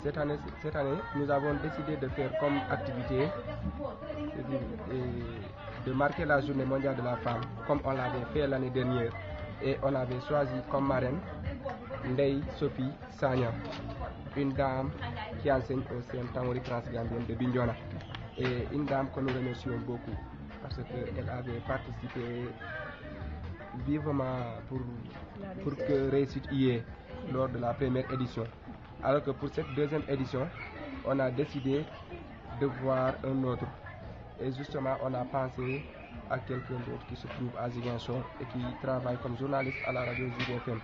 cette année, nous avons décidé de faire comme activité de marquer la journée mondiale de la femme, comme on l'avait fait l'année dernière. Et on avait choisi comme marraine Ndeye Sophie Sagna, une dame qui enseigne au CM Tangori Transgambien de Bignona. Et une dame que nous remercions beaucoup parce qu'elle avait participé vivement pour que réussite y ait lors de la première édition. Alors que pour cette deuxième édition, on a décidé de voir un autre. Et justement, on a pensé à quelqu'un d'autre qui se trouve à Ziguinchor et qui travaille comme journaliste à la radio Zik FM.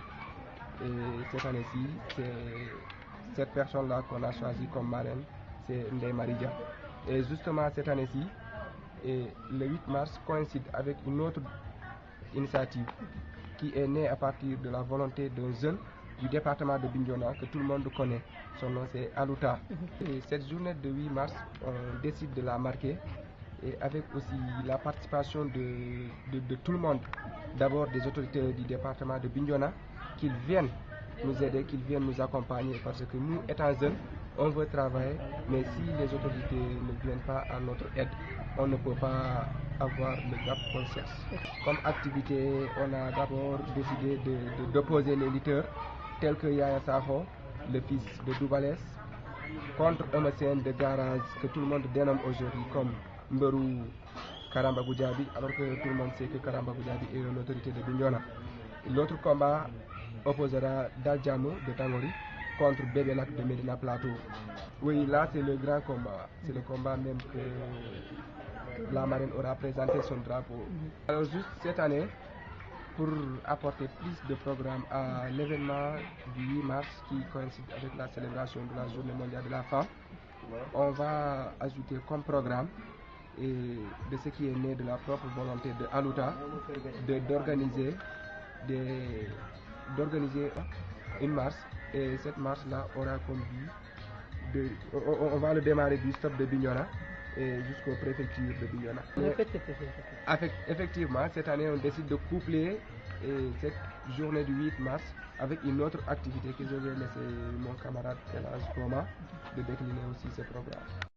Et cette année-ci, c'est cette personne-là qu'on a choisi comme marraine, c'est Ndeye Marie. Et justement, cette année-ci, le 8 mars coïncide avec une autre initiative qui est née à partir de la volonté d'un jeune du département de Bignona que tout le monde connaît. Son nom c'est Alouta. Et cette journée de 8 mars, on décide de la marquer et avec aussi la participation de tout le monde. D'abord des autorités du département de Bignona, qu'ils viennent nous aider, qu'ils viennent nous accompagner parce que nous, étant jeunes, on veut travailler, mais si les autorités ne viennent pas à notre aide, on ne peut pas avoir le gap qu'on cherche. Comme activité, on a d'abord décidé d'opposer les lutteurs tels que Yaya Sakho, le fils de Doubalès, contre un médecin de garage que tout le monde dénomme aujourd'hui comme Mberou Karamba Goudjabi, alors que tout le monde sait que Karamba Goudjabi est une autorité de Bignona. L'autre combat opposera Daljamo de Tangori contre Bébélak de Medina Plateau. Oui, là c'est le grand combat. C'est le combat même que la marraine aura présenté son drapeau. Alors juste cette année, pour apporter plus de programmes à l'événement du 8 mars qui coïncide avec la célébration de la Journée mondiale de la femme, on va ajouter comme programme et de ce qui est né de la propre volonté de Alouta d'organiser une marche, et cette marche-là aura comme but on va le démarrer du stop de Bignona et jusqu'aux préfectures de Bignona. Effectivement, cette année on décide de coupler cette journée du 8 mars avec une autre activité que je vais laisser mon camarade Elhadj Koma de décliner aussi ce programme.